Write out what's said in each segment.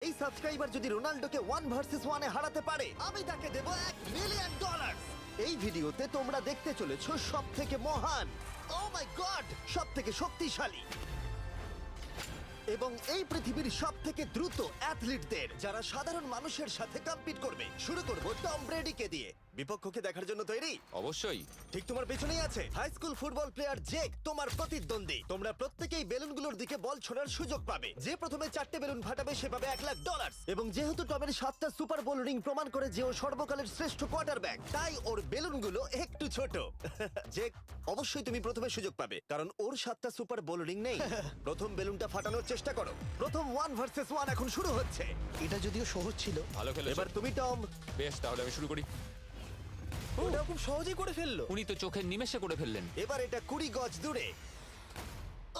এই সাবস্ক্রাইবার যদি রোনাল্ডোকে 1 ভার্সেস 1 এ হারাতে পারে আমি তাকে দেব $1 মিলিয়ন। এই ভিডিওতে তোমরা দেখতে চলেছো সব থেকে মহান, ও মাই গড, সব থেকে শক্তিশালী এবং এই পৃথিবীর সব থেকে দ্রুত অ্যাথলিটদের যারা সাধারণ মানুষের সাথে কম্পিট করবে। শুরু করব টম ব্রেডিকে দিয়ে। বিপক্ষকে দেখার জন্য তৈরি? অবশ্যই। ঠিক তোমার পেছনেই আছে high school football player Jake, তোমার প্রতিদ্বন্দ্বী। তোমরা প্রত্যেকেই বেলুনগুলোর দিকে বল ছোড়ার সুযোগ পাবে। যে প্রথমে 4টে বেলুন ফাটাবে সে পাবে $1,00,000। এবং যেহেতু টমের 7টা সুপার বোল রিং প্রমাণ করে যে ও সর্বকালের শ্রেষ্ঠ কোয়ার্টারব্যাক, তাই ওর বেলুনগুলো একটু ছোট। জেক, অবশ্যই তুমি প্রথমে সুযোগ পাবে কারণ ওর 7টা সুপার বোল রিং নেই। প্রথম বেলুনটা ফাটানোর চেষ্টা করো। প্রথম 1 ভার্সেস 1 এখন শুরু হচ্ছে। এটা যদিও সহজ ছিল। ভালো খেলেছো। এবার তুমি টম। বেশ, তাহলে আমি শুরু করি। ওটা খুব সহজেই করে ফেললো। উনি তো চোখের নিমেষে করে ফেললেন। এবার এটা 20 গজ দূরে।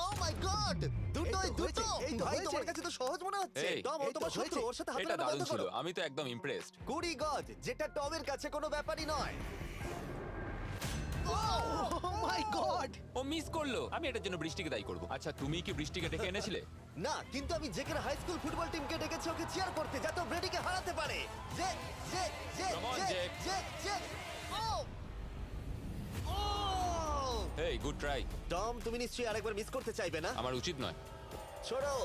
ও মাই গড, দুটোই এই তো দুটো। হয়েছে, এই তো ভাই, হয়েছে। তোমার কাছে তো সহজ মনে হচ্ছে। এই, টম, ও এই তো তোমার শত্রু, হয়েছে। ওর সাথে হাত এটা মেলানো দারুণ বন্ধ ছিল, করো। আমি তো একদম ইমপ্রেসড। 20 গজ, যেটা টমের কাছে কোনো ব্যাপারই নয়। ও মাই গড! ও মিস করলো। আমি এটার জন্য বৃষ্টিকে দায়ী করব। আচ্ছা, তুমি কি বৃষ্টিকে ডেকে এনেছিলে? না, কিন্তু আমি জেকের হাই স্কুল ফুটবল টিমকে ডেকেছি ওকে চিয়ার করতে যাতে ও ব্রেডিকে হারাতে পারে। জে জে জে Come on, জে Jake. জে জে ও ও হেই, গুড ট্রাই। টম, তুমি নিশ্চয়ই আরেকবার মিস করতে চাইবে না? আমার উচিত নয়। ছোড়ো।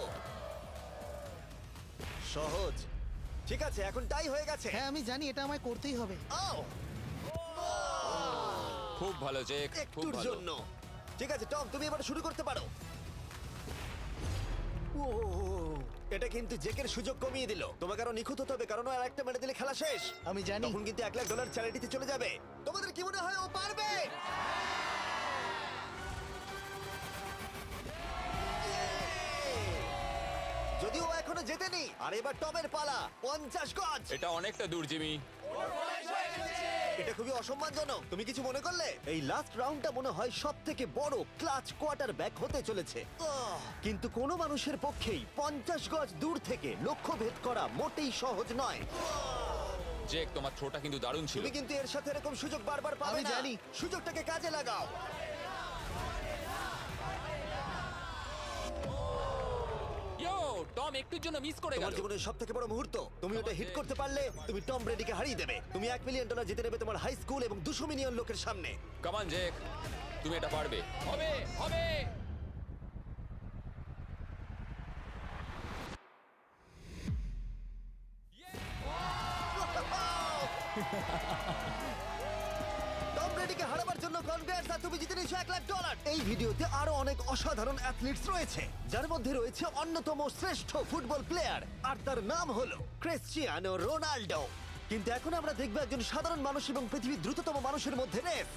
সহজ। ঠিক আছে, এখন টাই হয়ে গেছে। হ্যাঁ, আমি জানি এটা আমায় করতেই হবে। ও খুব ভালো জেক, খুব একটুর ভালো। জন্য। ঠিক আছে টম, তুমি এবার শুরু করতে পারো। ও, এটা কিন্তু জেকের সুযোগ কমিয়ে দিল। তোমাকে আরো নিখুঁত হতে হবে কারণ ও আর একটা মেরে দিলে খেলা শেষ। আমি জানি। তখন কিন্তু $1,00,000 চ্যারিটিতে চলে যাবে। তোমাদের কি মনে হয় ও পারবে? যদিও ও এখনো জেতেনি। আর এবার টমের পালা। 50 গজ। এটা অনেকটা দূর, জিমি। এটা খুবই অসম্মানজনক। তুমি কিছু মনে করলে? এই লাস্ট রাউন্ডটা মনে হয় সব থেকে বড় ক্লাচ কোয়ার্টারব্যাক হতে চলেছে। কিন্তু কোনো মানুষের পক্ষেই 50 গজ দূর থেকে লক্ষ্য ভেদ করা মোটেই সহজ নয়। জেক, তোমার থ্রোটা কিন্তু দারুণ ছিল। তুমি কিন্তু এর সাথে এরকম সুযোগ বারবার পাবে আমি না। জানি। সুযোগটাকে কাজে লাগাও। ইয়ো, টম একটুর জন্য মিস করে তোমার গেল। জীবনের সব থেকে বড় মুহূর্ত। তুমি ওটা হিট করতে পারলে তুমি টম ব্রেডিকে হারিয়ে দেবে। তুমি $1 মিলিয়ন জিতে নেবে তোমার হাই স্কুল এবং 200 মিলিয়ন লোকের সামনে। কাম অন জেক, তুমি এটা পারবে। হবে, হবে। টম ব্রেডিকে হারাবার জন্য কনগ্রেটস, আর তুমি জিতে নিয়েছো $1,00,000। এই ভিডিওতে আরো অনেক অসাধারণ অ্যাথলিটস রয়েছে যার মধ্যে রয়েছে অন্যতম শ্রেষ্ঠ ফুটবল প্লেয়ার, আর তার নাম হলো ক্রিশ্চিয়ানো রোনাল্ডো। কিন্তু এখন আমরা দেখব একজন সাধারণ মানুষ এবং পৃথিবীর দ্রুততম মানুষের মধ্যে রেস।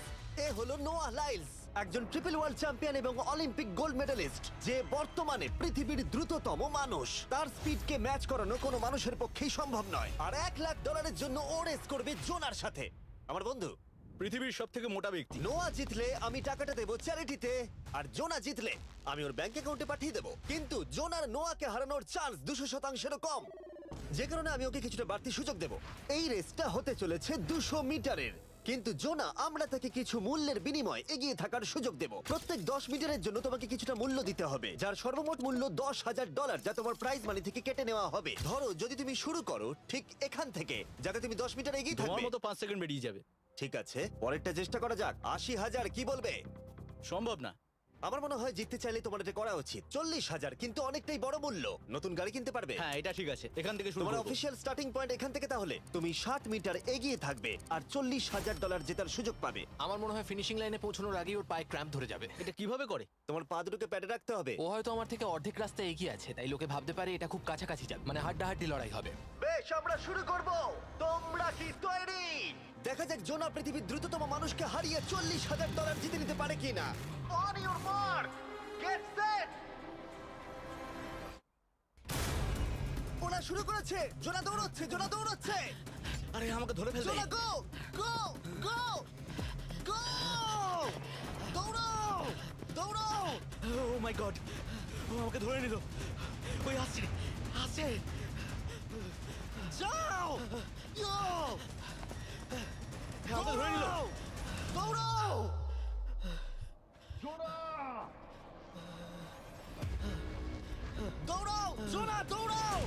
এ হলো নোয়াহ লাইলস, একজন ট্রিপল ওয়ার্ল্ড চ্যাম্পিয়ন এবং অলিম্পিক গোল্ড মেডালিস্ট, যে বর্তমানে পৃথিবীর দ্রুততম মানুষ। তার স্পিডকে ম্যাচ করানো কোনো মানুষের পক্ষেই সম্ভব নয়। আর $1,00,000 জন্য ও রেস করবে জোনার সাথে, আমার বন্ধু। পৃথিবীর সব থেকে মোটা ব্যক্তি। নোয়া জিতলে আমি টাকাটা দেবো চ্যারিটিতে, আর জোনা জিতলে আমি ওর ব্যাংক অ্যাকাউন্টে পাঠিয়ে দেবো। কিন্তু জোনার নোয়াকে হারানোর চান্স 200%-এরও কম, যে কারণে আমি ওকে কিছুটা বাড়তি সুযোগ দেবো। এই রেসটা হতে চলেছে 200 মিটারের, কিন্তু জোনা আমরা তাকে কিছু মূল্যের বিনিময়ে এগিয়ে থাকার সুযোগ দেব। প্রত্যেক 10 মিটারের জন্য তোমাকে কিছুটা মূল্য দিতে হবে, যার সর্বমোট মূল্য $10,000, যা তোমার প্রাইজ মানি থেকে কেটে নেওয়া হবে। ধরো যদি তুমি শুরু করো ঠিক এখান থেকে, যাতে তুমি 10 মিটার এগিয়ে তোমার থাকবে। মতো 5 সেকেন্ড বেরিয়ে যাবে। ঠিক আছে, পরেরটা চেষ্টা করা যাক। 80,000, কি বলবে? সম্ভব না। আমার মনে হয় জিততে চাইলে তোমার এটা করা উচিত। 40,000 কিন্তু অনেকটাই বড় মূল্য। নতুন গাড়ি কিনতে পারবে। হ্যাঁ, এটা ঠিক আছে, এখান থেকে শুরু তোমার করব। অফিসিয়াল স্টার্টিং পয়েন্ট এখান থেকে। তাহলে তুমি 60 মিটার এগিয়ে থাকবে আর $40,000 জেতার সুযোগ পাবে। আমার মনে হয় ফিনিশিং লাইনে পৌঁছানোর আগেই ওর পায়ে ক্র্যাম্প ধরে যাবে। এটা কিভাবে করে? তোমার পা দুটোকে প্যাডে রাখতে হবে। ও হয়তো আমার থেকে অর্ধেক রাস্তা এগিয়ে আছে, তাই লোকে ভাবতে পারে এটা খুব কাছাকাছি যাবে, মানে হাড্ডাহাড্ডি লড়াই হবে। বেশ, আমরা শুরু করব। তোমরা কি তৈরি? দেখা যাক জোনা পৃথিবীর দ্রুততম মানুষকে হারিয়ে $40,000 জিতে নিতে পারে কিনা। On your mark, get set. ওরা শুরু করেছে। জোনা দৌড়চ্ছে, জোনা দৌড়চ্ছে। আরে আমাকে ধরে ফেলবে। জোনা গো গো গো গো! দৌড়াও দৌড়াও! ও মাই গড, ও আমাকে ধরে নিল। ওই আসছে, আসছে। যাও! ইয়ো! আমাকে ধরে নিল। দৌড়াও! দৌড়াও! জোনা দৌড়াও!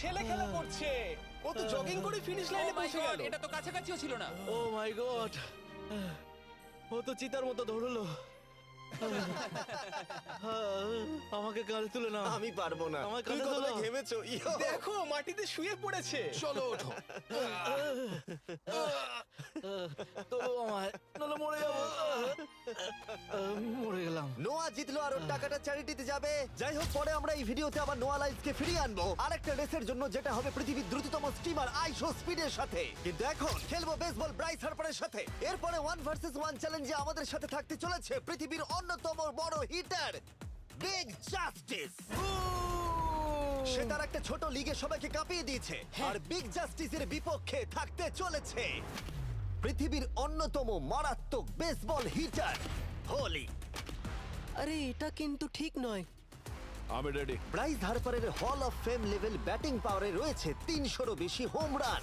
ছেলে খেলা করছে। ও তো জগিং করে ফিনিশ Oh লাইনে my পৌঁছে God, গেল। এটা তো কাছাকাছিও ছিল না। ও মাই গড, ও তো চিতার মতো ধরলো। আমাকে কাঁধে তুলে নাও। আমি পারবো না। আমার তুমি কাঁধে কতটা তোলো। ঘেমেছো ইয়ো। দেখো মাটিতে শুয়ে পড়েছে। চলো ওঠো। তোলো আমায়, নাহলে মরে যাবো। মরে গেলাম। নোয়া জিতলো আর ওর টাকাটা চ্যারিটিতে যাবে। যাই হোক, পরে আমরা এই ভিডিওতে আবার নোয়া লাইফকে ফিরিয়ে আনবো আরেকটা রেসের জন্য, যেটা হবে পৃথিবীর দ্রুততম স্টিমার আইশো স্পিডের সাথে। কিন্তু এখন খেলবো বেসবল ব্রাইস হার্পারের সাথে। এরপরে 1 ভার্সেস 1 চ্যালেঞ্জে আমাদের সাথে থাকতে চলেছে পৃথিবীর অন্যতম বড় হিটার বিগ জাস্টিস। সে তার একটা ছোট লিগে সবাইকে কাঁপিয়ে দিয়েছে, আর বিগ জাস্টিসের বিপক্ষে থাকতে চলেছে পৃথিবীর অন্যতম মারাত্মক বেসবল হিটার হোলি। আরে এটা কিন্তু ঠিক নয়। আমি ready. Bryce হার্পারের hall of fame level batting পাওয়ারে রয়েছে 300-রও বেশি হোম রান,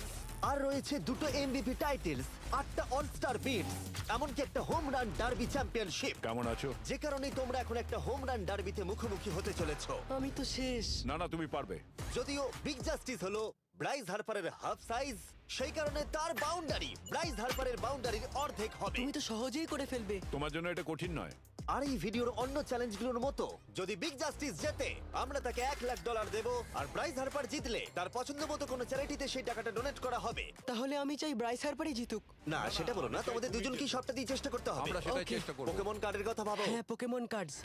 আর রয়েছে 2টো এমভিপি টাইটেলস, 8টা অলস্টার বিটস, এমনকি একটা হোম রান ডার্বি চ্যাম্পিয়নশিপ। কেমন আছো? যে কারণে তোমরা এখন একটা হোম রান ডার্বিতে মুখোমুখি হতে চলেছো। আমি তো শেষ। না না, তুমি পারবে। যদিও বিগ জাস্টিস হলো ব্রাইস হার্পারের হাফ সাইজ, সেই কারণে তার বাউন্ডারি ব্রাইস হার্পারের বাউন্ডারির অর্ধেক হবে। তুমি তো সহজেই করে ফেলবে। তোমার জন্য এটা কঠিন নয়। আর এই ভিডিওর অন্য চ্যালেঞ্জগুলোর মতো, যদি বিগ জাস্টিস জেতে আমরা তাকে $1,00,000 দেব, আর ব্রাইস হার্পার জিতলে তার পছন্দ মতো কোনো চ্যারিটিতে সেই টাকাটা ডোনেট করা হবে। তাহলে আমি চাই ব্রাইস হারপারই জিতুক। না, সেটা বলো না, তোমাদের দুজনকেই সবটা দিয়ে চেষ্টা করতে হবে। আমরা সেটাই Okay. চেষ্টা করব। পোকেমন কার্ডের কথা ভাবো। হ্যাঁ, পোকেমন কার্ডস।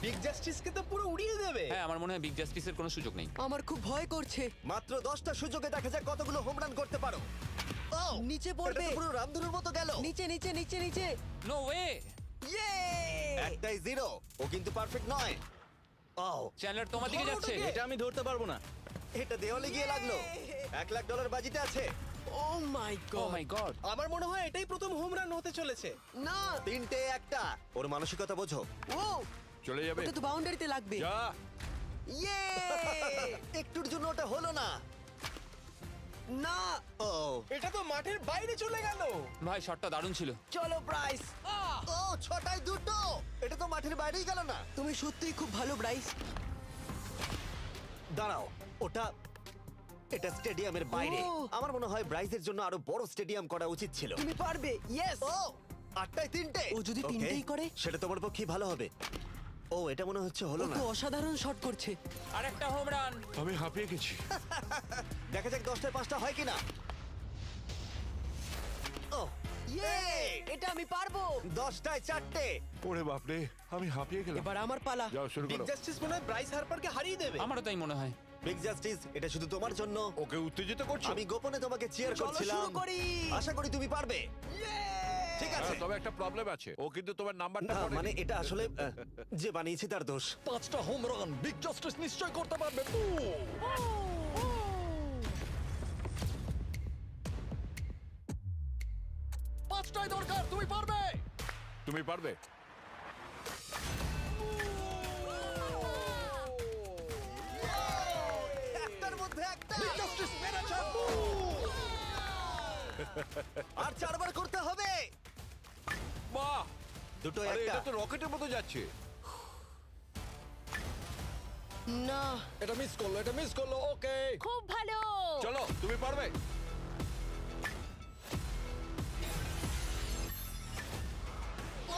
বিগ জাস্টিসকে তো পুরো উড়িয়ে দেবে। হ্যাঁ, আমার মনে হয় বিগ জাস্টিসের কোনো সুযোগ নেই। আমার খুব ভয় করছে। মাত্র 10টা সুযোগে দেখা যাক কতগুলো হোম রান করতে পারো। ও, নিচে এটা পড়বে। তো পুরো রামধনুর মতো গেল। নিচে নিচে নিচে নিচে। No way. ইয়ে! একটাই জিরো, ও কিন্তু পারফেক্ট নয়। ও, চ্যানেলার তোমার দিকে যাচ্ছে। এটা আমি ধরতে পারবো না। এটা দেওয়ালে গিয়ে লাগলো। $1,00,000 বাজিতে আছে। ও মাই ও গড। মাই গড। আমার মনে হয় এটাই প্রথম হোম রান হতে চলেছে। না। 3টে একটা। ওর মানসিকতা বোঝো। ও, চলে যাবে। ওটা তো বাউন্ডারিতে লাগবে। যা। ইয়ে! একটুর জন্য ওটা হলো না। না। ও, এটা তো মাঠের বাইরে চলে গেল। ভাই, শটটা দারুণ ছিল। চলো ব্রাইস। ও, 6টায় 2টো। এটা তো মাঠের বাইরেই গেল না। তুমি সত্যিই খুব ভালো ব্রাইস। দাঁড়াও, এটা স্টেডিয়ামের বাইরে। ও। আমার মনে হয় ব্রাইজের জন্য আরো বড় স্টেডিয়াম করা উচিত ছিল। তুমি পারবে। ইয়েস। ও, 8টায় 3টে। ও যদি Okay, তিনটেই করে? সেটা তোমার পক্ষে ভালো হবে। ও, এটা মনে হচ্ছে ও হলো না। তো অসাধারণ শট করছে। আর একটা হোম রান। আমি হাঁপিয়ে গেছি। দেখা যাক 10টায় 5টা হয় কিনা। ও, ইয়ে! এটা আমি পারবো। 10টায় 4টে। ওরে বাপরে, আমি হাঁপিয়ে গেলাম। এবার আমার পালা। যাও শুরু বিগ করো। জাস্টিস মনে হয় ব্রাইস হার্পারকে হারিয়ে দেবে। আমারও তাই মনে হয়। বিগ জাস্টিস, এটা শুধু তোমার জন্য। ওকে উত্তেজিত করছো? আমি গোপনে তোমাকে চিয়ার চলো করছিলাম। শুরু করি। আশা করি তুমি পারবে। ঠিক আছে। হ্যাঁ, তবে একটা প্রবলেম আছে, ও কিন্তু তোমার নাম্বারটা না, পড়েনি। মানে এটা আসলে যে বানিয়েছে তার দোষ। 5টা হোম রান বিগ জাস্টিস নিশ্চয় করতে পারবে। পাঁচটাই দরকার, তুমি পারবে। তুমি পারবে। একটার মধ্যে একটা। বিগ জাস্টিস মেরেছে। আর 4বার করতে হবে। বাহ! দুটো আরে একটা। এটা তো রকেটের মতো যাচ্ছে। না। এটা মিস করলো, এটা মিস করলো। ওকে, খুব ভালো। চলো, তুমি পারবে।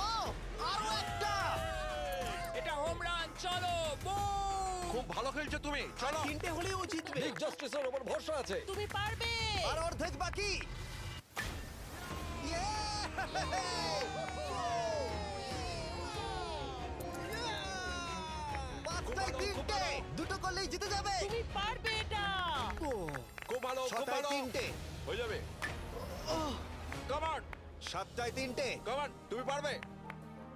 ও, আরো একটা। এটা হোম রান। চলো, বুম! খুব ভালো খেলছো তুমি। চলো। 3টে হলেই ও জিতবে। বিগ জাস্টিসের উপর ভরসা আছে। তুমি পারবে। আর অর্ধেক বাকি। পাঁচটায় 3টে। দুটো করলেই জিতে যাবে। তুমি পারবে এটা। খুব ভালো, খুব 6টায় ভালো। 3টে। হয়ে যাবে। কাম অন, 7টায় 3টে। কাম অন, তুমি পারবে।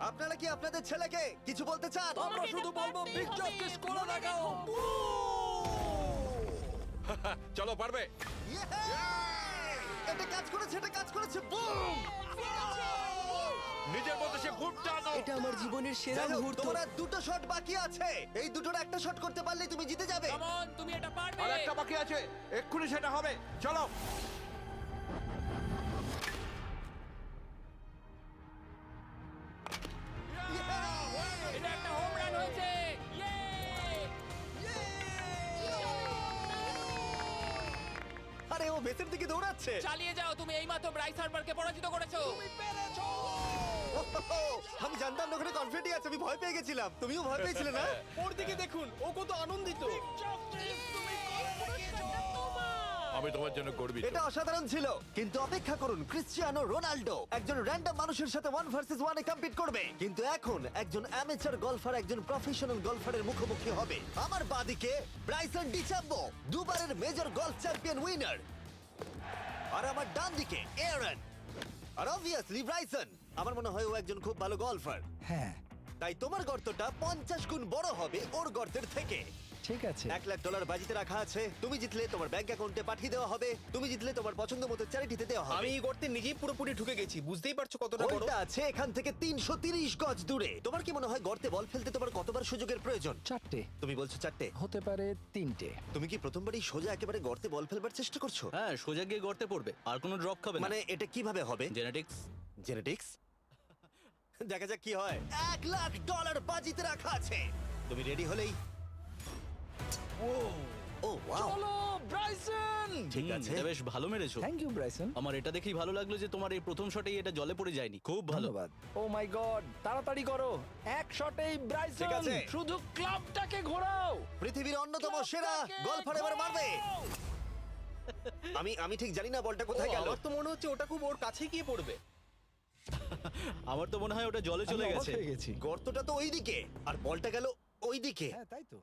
আপনারা কি আপনাদের ছেলেকে কিছু বলতে চান? আমরা শুধু বলবো বিগ জাস্টিস করে দেখাও। চলো, পারবে। এটা কাজ করেছে, এটা কাজ করেছে। বুম! নিজের মধ্যে সে বুট টানো। এটা আমার জীবনের সেরা যাই হোক, মুহূর্ত। তোমার আর দুটো শট বাকি আছে। এই দুটোর একটা শট করতে পারলে তুমি জিতে যাবে। কাম অন, তুমি এটা পারবে। আর একটা বাকি আছে, এক্ষুনি সেটা হবে। চলো। এটা একটা হোম রান হয়েছে। ইয়ে! বেসের দিকে দৌড়াচ্ছে। চালিয়ে যাও, তুমি এইমাত্র ব্রাইস হার্বারকে পরাজিত করেছো। আমি জানতাম না ওখানে কনফিডেন্ট আছে, আমি ভয় পেয়ে গেছিলাম। তুমিও ভয় পেয়েছিলে না? ওর দিকে দেখুন, ও কত আনন্দিত। আমি তোমার জন্য গর্বিত। এটা অসাধারণ ছিল, কিন্তু অপেক্ষা করুন, ক্রিশ্চিয়ানো রোনাল্ডো একজন র্যান্ডম মানুষের সাথে 1 ভার্সেস 1 এ কম্পিট করবে, কিন্তু এখন একজন অ্যামেচার গলফার একজন প্রফেশনাল গলফারের মুখোমুখি হবে। আমার বাদিকে ব্রাইসন ডিচাম্বো, দুবারের মেজর গলফ চ্যাম্পিয়ন উইনার, আর আমার ডান দিকে এয়ারন। আর অবভিয়াসলি ব্রাইসন, আমার মনে হয় ও একজন খুব ভালো গলফার। হ্যাঁ তাই তোমার গর্তটা 50 গুণ বড় হবে ওর গর্তের থেকে। ঠিক আছে। $1,00,000 বাজিতে রাখা আছে। তুমি জিতলে তোমার ব্যাংক অ্যাকাউন্টে পাঠিয়ে দেওয়া হবে, তুমি জিতলে তোমার পছন্দ মতো চ্যারিটিতে দেওয়া হবে। আমি এই গর্তে নিজেই পুরোপুরি ঢুকে গেছি, বুঝতেই পারছো কতটা বড়। ওইটা আছে এখান থেকে 330 গজ দূরে। তোমার কি মনে হয় গর্তে বল ফেলতে তোমার কতবার সুযোগের প্রয়োজন? 4টে তুমি বলছো 4টে, হতে পারে 3টে। তুমি কি প্রথমবারই সোজা একেবারে গর্তে বল ফেলবার চেষ্টা করছো? হ্যাঁ, সোজা গিয়ে গর্তে পড়বে, আর কোনো ড্রপ খাবে না। মানে এটা কিভাবে হবে? জেনেটিক্স। জেনেটিক্স? দেখা যাক কি হয়। $1,00,000 বাজিতে রাখা আছে। তুমি রেডি হলেই। ও ওয়াও, চলো ব্রাইসন। ঠিক আছে। এটা বেশ ভালো মেরেছো। Thank you Bryson. আমার এটা দেখেই ভালো লাগলো যে তোমার এই প্রথম শটেই এটা জলে পড়ে যায়নি। খুব ভালো। ধন্যবাদ। ও মাই গড, তাড়াতাড়ি করো, এক শটেই ব্রাইসন। ঠিক আছে। শুধু ক্লাবটাকে ঘোরাও। পৃথিবীর অন্যতম সেরা গলফার এবার মারবে। আমি ঠিক জানি না বলটা কোথায় গেল। আমার তো মনে হচ্ছে ওটা খুব ওর কাছে গিয়ে পড়বে। আমার তো মনে হয় ওটা জলে চলে আমি অবাক গেছে। হয়ে গেছি। গর্তটা তো ওইদিকে আর বলটা গেল ওইদিকে। হ্যাঁ তাই তো।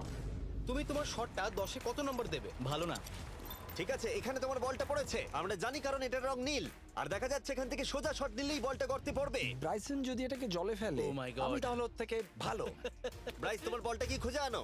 তুমি তোমার শটটা 10-এ কত নম্বর দেবে? ভালো না। ঠিক আছে, এখানে তোমার বলটা পড়েছে, আমরা জানি কারণ এটার রং নীল। আর দেখা যাচ্ছে এখান থেকে সোজা শট নিলেই বলটা গর্তে পড়বে। ব্রাইসন যদি এটাকে জলে ফেলে, Oh my God. আমি তাহলে ওর থেকে ভালো। ব্রাইস, তোমার বলটা কি খুঁজে আনো।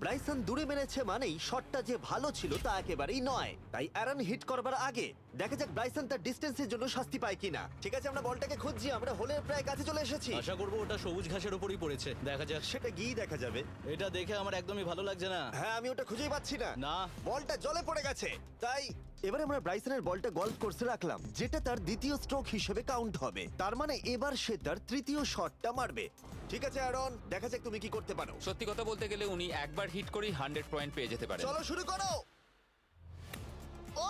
ব্রাইসন দূরে মেরেছে মানেই শটটা যে ভালো ছিল তা একেবারেই নয়। তাই অ্যারন হিট করবার আগে দেখা যাক ব্রাইসন তার ডিস্টেন্সের জন্য শাস্তি পায় কিনা। ঠিক আছে, আমরা বলটাকে খুঁজছি, আমরা হোলের প্রায় কাছে চলে এসেছি। আশা করবো ওটা সবুজ ঘাসের উপরই পড়েছে। দেখা যাক। সেটা গিয়ে দেখা যাবে। এটা দেখে আমার একদমই ভালো লাগছে না। হ্যাঁ, আমি ওটা খুঁজেই পাচ্ছি না। না। বলটা জলে পড়ে গেছে। তাই এবারে আমরা ব্রাইসনের বলটা গলফ কোর্সে রাখলাম, যেটা তার দ্বিতীয় স্ট্রোক হিসেবে কাউন্ট হবে। তার মানে এবার সে তার তৃতীয় শটটা মারবে। ঠিক আছে অ্যারন, দেখা যাক তুমি কি করতে পারো। সত্যি কথা বলতে গেলে উনি একবার হিট করেই 100 পয়েন্ট পেয়ে যেতে পারেন। চলো শুরু করো। ও,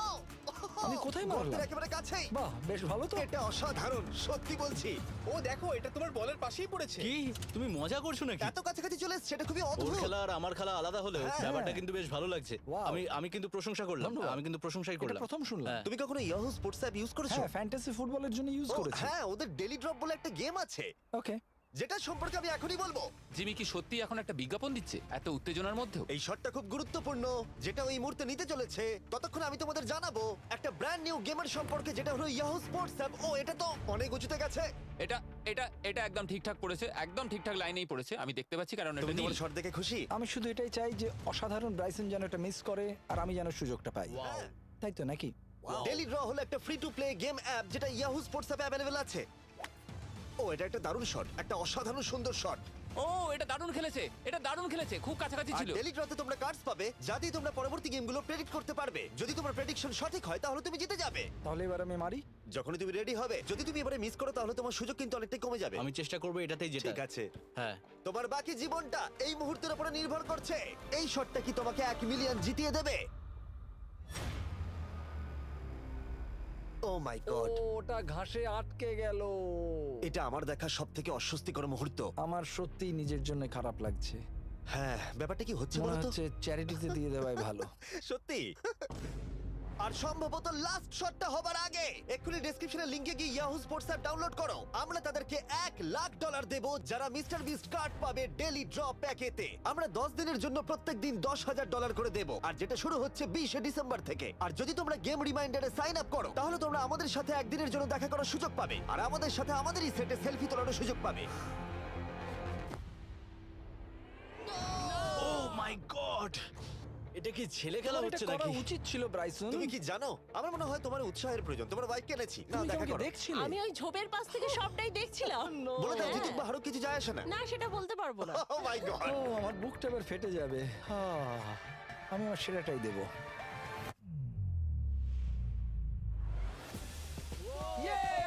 আমি কোথায় মারলাম? গর্তের একেবারে কাছেই। বাহ, বেশ ভালো তো। এটা অসাধারণ, সত্যি বলছি। ও দেখো, এটা তোমার বলের পাশেই পড়েছে। কি তুমি মজা করছো নাকি? এত কাছাকাছি চলে এসেছে, এটা খুবই ওর অদ্ভুত। খেলা আর আমার খেলা আলাদা হলেও হ্যাঁ। ব্যাপারটা কিন্তু বেশ ভালো লাগছে। Wow. আমি কিন্তু প্রশংসা করলাম। ধন্যবাদ। আমি কিন্তু প্রশংসাই এটা করলাম। প্রথম শুনলাম। হ্যাঁ। তুমি কখনো ইয়াহু স্পোর্টস অ্যাপ ইউজ করেছো? হ্যাঁ, ফ্যান্টাসি ফুটবলের জন্য ইউজ ও, করেছি। হ্যাঁ, ওদের ডেলি ড্রপ বলে একটা গেম আছে, ওকে। যেটা সম্পর্কে আমি এখনই বলবো। জিমি কি সত্যি এখন একটা বিজ্ঞাপন দিচ্ছে এত উত্তেজনার মধ্যেও? এই শটটা খুব গুরুত্বপূর্ণ, যেটা ওই মুহূর্তে নিতে চলেছে। ততক্ষণ আমি তোমাদের জানাবো একটা ব্র্যান্ড নিউ গেমের সম্পর্কে, যেটা হলো ইয়াহু স্পোর্টস অ্যাপ। ও, এটা তো অনেক উঁচুতে গেছে। এটা এটা এটা একদম ঠিকঠাক পড়েছে, একদম ঠিকঠাক লাইনেই পড়েছে। আমি দেখতে পাচ্ছি কারণ এটা তুমি নীল। তোমার শট দেখে খুশি? আমি শুধু এটাই চাই যে অসাধারণ ব্রাইসন যেন এটা মিস করে আর আমি যেন সুযোগটা পাই। হ্যাঁ। তাই তো নাকি? ডেলি ড্র হলো একটা free to play game app, যেটা ইয়াহু স্পোর্টস অ্যাপে অ্যাভেলেবল আছে। ও, এটা একটা দারুণ শট, একটা অসাধারণ সুন্দর শট। ও, এটা দারুণ খেলেছে, এটা দারুণ খেলেছে, খুব কাছাকাছি আর ছিল। ডেলি ড্রতে তোমরা কার্ডস পাবে, যা দিয়ে তোমরা পরবর্তী গেমগুলো প্রেডিক্ট করতে পারবে। যদি তোমার প্রেডিকশন সঠিক হয় তাহলে তুমি জিতে যাবে। তাহলে এবার আমি মারি। যখনই তুমি রেডি হবে, যদি তুমি এবারে মিস করো তাহলে তোমার সুযোগ কিন্তু অনেকটাই কমে যাবে। আমি চেষ্টা করবো এটাতেই যেটা। ঠিক আছে, হ্যাঁ। তোমার বাকি জীবনটা এই মুহূর্তের উপরে নির্ভর করছে। এই শটটা কি তোমাকে 1 মিলিয়ন জিতিয়ে দেবে? ও মাই গড, ওটা ঘাসে আটকে গেল। এটা আমার দেখা সবথেকে অস্বস্তিকর মুহূর্ত। আমার সত্যি নিজের জন্য খারাপ লাগছে। হ্যাঁ, ব্যাপারটা কি হচ্ছে মনে বলো তো? হচ্ছে চ্যারিটিতে দিয়ে দেওয়াই ভালো। সত্যি। আর সম্ভবত লাস্ট শটটা হবার আগে এক্ষুনি ডেসক্রিপশনের লিংকে গিয়ে ইয়াহু স্পোর্টস অ্যাপ ডাউনলোড করো। আমরা তাদেরকে $1,00,000 দেব যারা মিস্টার বিস্ট কার্ড পাবে ডেলি ড্র প্যাকেতে। আমরা 10 দিনের জন্য প্রত্যেক দিন $10,000 করে দেব, আর যেটা শুরু হচ্ছে 20শে ডিসেম্বর থেকে। আর যদি তোমরা গেম রিমাইন্ডারে সাইন আপ করো তাহলে তোমরা আমাদের সাথে একদিনের জন্য দেখা করার সুযোগ পাবে, আর আমাদের সাথে আমাদেরই সেটে সেলফি তোলার সুযোগ পাবে। ও মাই গড, এটা কি ছেলে খেলা তোমার এটা হচ্ছে করা নাকি? উচিত ছিল ব্রাইসন। তুমি কি জানো, আমার মনে হয় তোমার উৎসাহের প্রয়োজন। তোমার বাইক কিনেছি, না তুমি দেখা আমাকে করো। দেখছিলে? আমি ওই ঝোপের পাশ থেকে সবটাই দেখছিলাম। বলে দাও হ্যাঁ। জিতুক বা হারুক কিছু যায় আসে না। না, সেটা বলতে পারবো না। ও মাই গড। ও, আমার বুকটা এবার ফেটে যাবে। আমি আমার সেরাটাই দেব।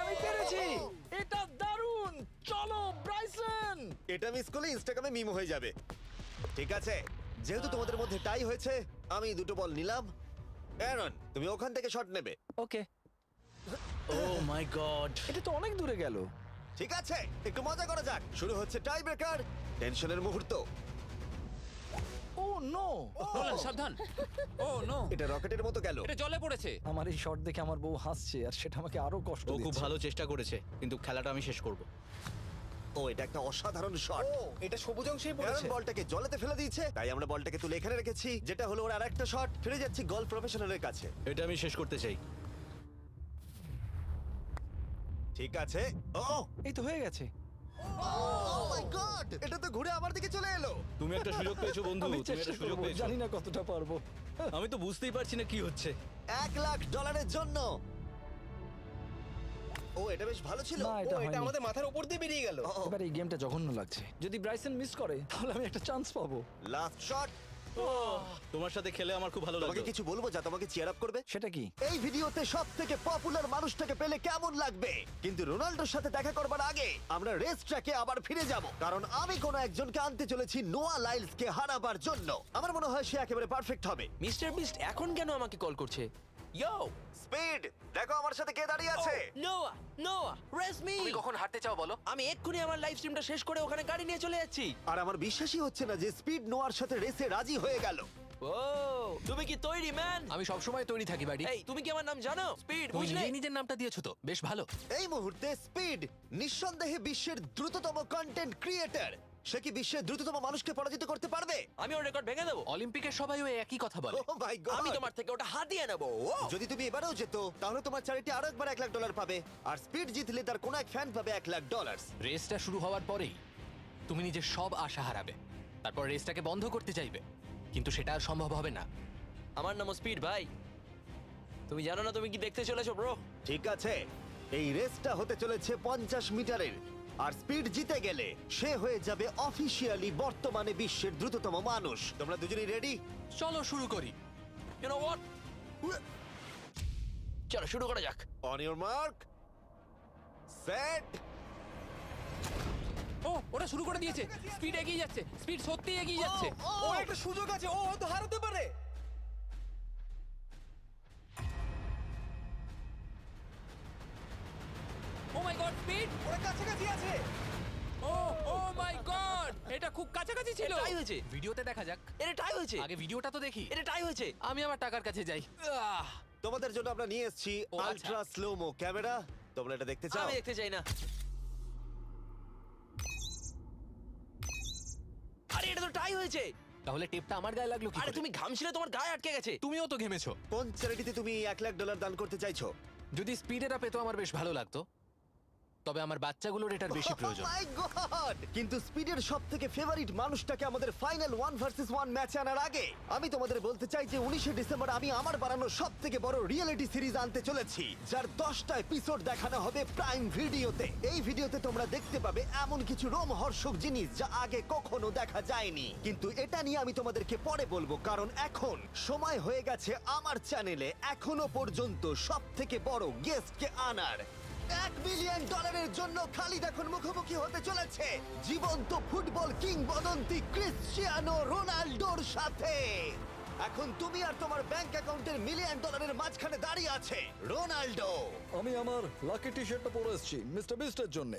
আমি পেরেছি। এটা দারুণ। চলো ব্রাইসন। এটা মিস করলে ইনস্টাগ্রামে মিম হয়ে যাবে। ঠিক আছে, যেহেতু তোমাদের মধ্যে টাই হয়েছে, আমি 2টো বল নিলাম অ্যারন, তুমি ওখান থেকে শট নেবে। ওকে, ও মাই গড। এটা তো অনেক দূরে গেল। ঠিক আছে, একটু মজা করা যাক। শুরু হচ্ছে টাই ব্রেকার, টেনশনের মুহূর্ত। ও নো, নোলান সাবধান। ও নো, এটা রকেটের মতো গেল। এটা জলে পড়েছে। আমার এই শট দেখে আমার বউ হাসছে আর সেটা আমাকে আরো কষ্ট ও খুব দিচ্ছে। ভালো চেষ্টা করেছে, কিন্তু খেলাটা আমি শেষ করব। ও, এটা একটা অসাধারণ শট। এটা সবুজ অংশেই অ্যারন বলটাকে জলেতে ফেলে দিয়েছে, তাই আমরা বলটাকে তুলে এখানে রেখেছি, যেটা হলো ওর আরেকটা শট। ফিরে যাচ্ছি গলফ প্রফেশনালের কাছে। এটা আমি শেষ করতে চাই। ঠিক আছে। ও এই তো হয়ে গেছে। মাই গড, এটা তো ঘুরে আমার দিকে চলে এলো। তুমি একটা সুযোগ পেয়েছো বন্ধু, আমি তুমি চেষ্টা একটা সুযোগ করবো, পেয়েছো। জানি না কতটা পারবো। আমি তো বুঝতেই পারছি না কি হচ্ছে। $1,00,000 জন্য। ও, এটা বেশ ভালো ছিল। না, এটা হয়নি। আমাদের মাথার উপর দিয়ে বেরিয়ে গেল। ও, এবার এই গেমটা জঘন্য লাগছে। যদি ব্রাইসন মিস করে তাহলে আমি একটা চান্স পাবো। Last shot. তোমার সাথে খেলে আমার খুব ভালো তোমাকে লাগলো। কিছু বলবো যা তোমাকে চিয়ার আপ করবে? সেটা কি? এই ভিডিওতে সব থেকে পপুলার মানুষটাকে পেলে কেমন লাগবে? কিন্তু রোনাল্ডোর সাথে দেখা করবার আগে আমরা রেস ট্র্যাকে আবার ফিরে যাব, কারণ আমি কোনো একজনকে আনতে চলেছি নোয়া লাইলসকে হারাবার জন্য। আমার মনে হয় সে একেবারে পারফেক্ট হবে। মিস্টার বিস্ট এখন কেন আমাকে কল করছে? ইয়ো, স্পিড, দেখো আমার সাথে কে দাঁড়িয়ে আছে। নোয়া, নোয়া, রেস মি। তুমি কখন হাঁটতে চাও বলো? আমি এক্ষুনি আমার লাইভ স্ট্রিমটা শেষ করে ওখানে গাড়ি নিয়ে চলে যাচ্ছি। আর আমার বিশ্বাসই হচ্ছে না যে স্পিড নোয়ার সাথে রেসে রাজি হয়ে গেল। ও, তুমি কি তৈরি ম্যান? আমি সবসময় তৈরি থাকি বাড়ি। এই, তুমি কি আমার নাম জানো? স্পিড, তুমি বুঝলে? নিজেই নিজের নামটা দিয়েছো তো, বেশ ভালো। এই মুহূর্তে স্পিড নিঃসন্দেহে বিশ্বের দ্রুততম কন্টেন্ট ক্রিয়েটর। সে কি বিশ্বের দ্রুততম মানুষকে পরাজিত করতে পারবে? আমি ওর রেকর্ড ভেঙে দেবো। অলিম্পিকের সবাই ওই একই কথা বলে। ও মাই গড, আমি তোমার থেকে ওটা হাতিয়ে নেবো। ও, যদি তুমি এবারেও যেত তাহলে তোমার চ্যারিটি আরো একবার $1,00,000 পাবে, আর স্পিড জিতলে তার কোনো এক ফ্যান পাবে $1,00,000। রেসটা শুরু হওয়ার পরেই তুমি নিজের সব আশা হারাবে, তারপর রেসটাকে বন্ধ করতে চাইবে, কিন্তু সেটা আর সম্ভব হবে না। আমার নাম স্পিড ভাই। তুমি জানো না তুমি কি দেখতে চলেছো ব্রো? ঠিক আছে, এই রেসটা হতে চলেছে 50 মিটারের, আর স্পিড জিতে গেলে সে হয়ে যাবে অফিসিয়ালি বর্তমানে বিশ্বের দ্রুততম মানুষ। তোমরা দুজনেই রেডি? চলো শুরু করি। You know what? চলো শুরু করা যাক। On your mark, set. ও, ওটা শুরু করে দিয়েছে। স্পিড এগিয়ে যাচ্ছে, স্পিড সত্যি এগিয়ে যাচ্ছে। ও, একটা সুযোগ আছে, ও হয়তো হারাতে পারে। ও মাই গড, স্পিড। ওরা কাছাকাছি আছে। ও, ও মাই গড, এটা খুব কাছাকাছি ছিল। টাই হয়েছে। ভিডিওতে দেখা যাক। এটা টাই হয়েছে। আগে ভিডিওটা তো দেখি। এটা টাই হয়েছে। আমি আমার টাকার কাছে যাই। তোমাদের জন্য আমরা নিয়ে এসেছি ও, আচ্ছা। Ultra slomo camera. তোমরা এটা দেখতে চাও? আমি দেখতে চাই না। আরে এটা তো টাই হয়েছে। তাহলে টেপটা আমার গায়ে লাগলো কি আরে করে? তুমি ঘামছিলে, তোমার গায়ে আটকে গেছে। তুমিও তো ঘেমেছো। কোন চ্যারিটিতে তুমি $1,00,000 দান করতে চাইছো? যদি স্পিড এটা পেতো আমার বেশ ভালো লাগতো, তবে আমার বাচ্চাগুলোর এটার বেশি প্রয়োজন। Oh my God! কিন্তু স্পিডের সবথেকে ফেভারিট মানুষটাকে আমাদের ফাইনাল 1 ভার্সেস 1 ম্যাচে আনার আগে আমি তোমাদের বলতে চাই যে 19শে ডিসেম্বর আমি আমার বানানো সবথেকে বড় রিয়েলিটি সিরিজ আনতে চলেছি, যার 10টা এপিসোড দেখানো হবে প্রাইম ভিডিওতে। এই ভিডিওতে তোমরা দেখতে পাবে এমন কিছু রোমহর্ষক জিনিস যা আগে কখনো দেখা যায়নি, কিন্তু এটা নিয়ে আমি তোমাদেরকে পরে বলবো, কারণ এখন সময় হয়ে গেছে আমার চ্যানেলে এখনো পর্যন্ত সবথেকে বড় গেস্টকে আনার। $1 মিলিয়ন জন্য খালিদ এখন মুখোমুখি হতে চলেছে জীবন্ত ফুটবল কিংবদন্তি ক্রিশ্চিয়ানো রোনাল্ডোর সাথে। এখন তুমি আর তোমার ব্যাংক অ্যাকাউন্টের $1 মিলিয়ন মাঝখানে দাঁড়িয়ে আছে রোনাল্ডো। আমি আমার লাকি টি শার্টটা পরে এসেছি মিস্টার বিস্টের জন্য।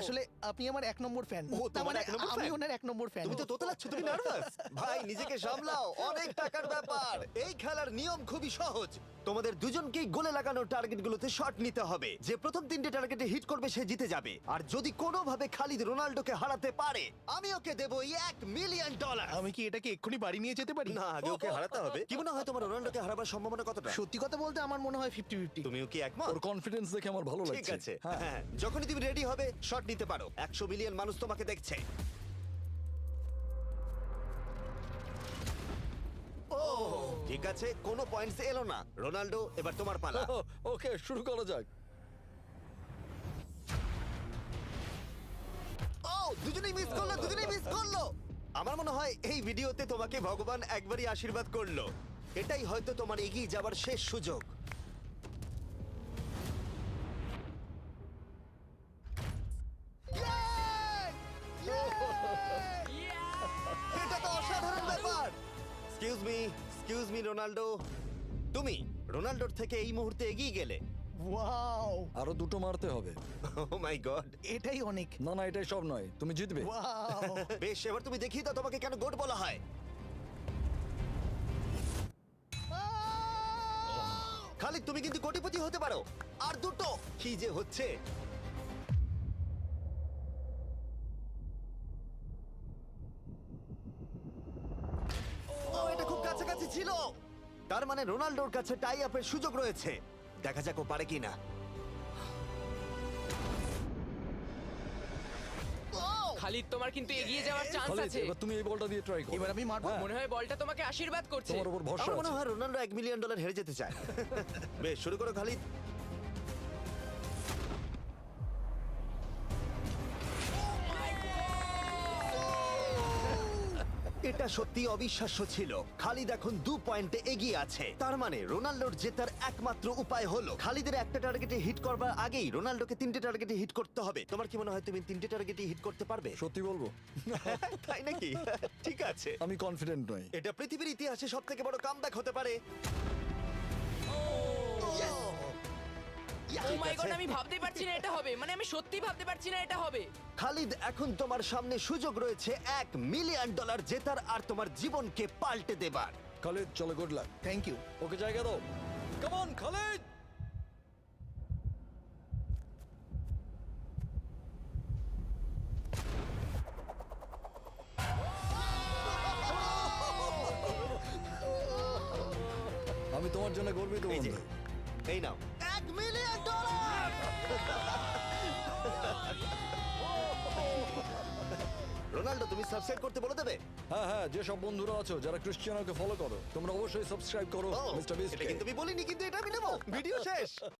আসলে আপনি আমার 1 নম্বর ফ্যান। ও, তোমার এক নম্বর আমি fan? ওনার 1 নম্বর ফ্যান। তুমি তো তোতলাচ্ছ, তুমি নার্ভাস? ভাই নিজেকে সামলাও, অনেক টাকার ব্যাপার। এই খেলার নিয়ম খুবই সহজ, তোমাদের দুজনকেই গোলে লাগানো টার্গেটগুলোতে শট নিতে হবে। যে প্রথম 3টে টার্গেটে হিট করবে সে জিতে যাবে, আর যদি কোনোভাবে খালিদ রোনাল্ডোকে হারাতে পারে আমি ওকে দেবো $1 মিলিয়ন। আমি কি এটাকে এক্ষুনি বাড়ি নিয়ে যেতে পারি? না, আগে ওকে হারাতে হবে। কি মনে হয় তোমার রোনাল্ডোকে হারাবার সম্ভাবনা কতটা? সত্যি কথা বলতে আমার মনে হয় 50-50। তুমিও কি একমত? ওর কনফিডেন্স দেখে আমার ভালো লাগছে। ঠিক আছে, হ্যাঁ, যখনই তুমি রেডি হবে শট নিতে পারো। 100 মিলিয়ন মানুষ তোমাকে দেখছে। ও, ঠিক আছে, কোনো পয়েন্টস এলো না। রোনাল্ডো, এবার তোমার পালা। ওকে, শুরু করা যাক। ও, দুজনেই মিস করলো, দুজনেই মিস করলো। আমার মনে হয় এই ভিডিওতে তোমাকে ভগবান একবারই আশীর্বাদ করলো। এটাই হয়তো তোমার এগিয়ে যাবার শেষ সুযোগ। এটা তো অসাধারণ ব্যাপার। Excuse me, excuse me Ronaldo, তুমি রোনাল্ডোর থেকে এই মুহূর্তে এগিয়ে গেলে। ওয়াও, আরো দুটো মারতে হবে। ও মাই গড। এটাই অনেক। না না, এটাই সব নয়, তুমি জিতবে। ওয়াও, বেশ, এবার তুমি দেখিয়ে দাও তোমাকে কেন গোট বলা হয়। খালিদ, তুমি কিন্তু কোটিপতি হতে পারো। আর দুটো কি যে হচ্ছে। ও, এটা খুব কাছাকাছি ছিল। তার মানে রোনাল্ডোর কাছে টাই আপের সুযোগ রয়েছে। দেখা যাক ও পারে কিনা। খালিদ, তোমার কিন্তু এগিয়ে যাওয়ার চান্স খালিদ, আছে। এবার তুমি এই বলটা দিয়ে ট্রাই করো। এবার আমি মারবো। হ্যাঁ, মনে হয় বলটা তোমাকে আশীর্বাদ করছে। তোমার উপর ভরসা আমার মনে আছে। হয় রোনাল্ডো $1 মিলিয়ন হেরে যেতে চায়। বেশ, শুরু করো খালিদ। এটা সত্যি অবিশ্বাস্য ছিল। খালিদ এখন 2 পয়েন্টে এগিয়ে আছে। তার মানে রোনাল্ডোর জেতার একমাত্র উপায় হলো খালিদের একটা টার্গেটে হিট করবার আগেই রোনাল্ডোকে 3টে টার্গেটে হিট করতে হবে। তোমার কি মনে হয় তুমি 3টে টার্গেটে হিট করতে পারবে? সত্যি বলবো, তাই নাকি? ঠিক আছে। আমি কনফিডেন্ট নই। এটা পৃথিবীর ইতিহাসে সবথেকে বড় কামব্যাক হতে পারে। ও মাই গড, আমি ভাবতে পারছি না এটা হবে। মানে আমি সত্যি ভাবতে পারছি না এটা হবে। খালিদ, এখন তোমার সামনে সুযোগ রয়েছে $1 মিলিয়ন জেতার আর তোমার জীবনকে পাল্টে দেবার। খালিদ, চলো, গুড লাক। Thank you. ওকে জায়গা দাও। Come on Khalid. আমি তোমার জন্য গর্বিত এই যে, বন্ধু। এই নাও $1 মিলিয়ন। রোনাল্ডো, তুমি সাবস্ক্রাইব করতে বলে দেবে? হ্যাঁ হ্যাঁ, যে সব বন্ধুরা আছো যারা ক্রিশ্চিয়ানোকে ফলো করো, তোমরা অবশ্যই সাবস্ক্রাইব করো ও, মিস্টার বিস্ট। এটা কিন্তু আমি বলিনি, কিন্তু এটা আমি নেবো। ভিডিও শেষ।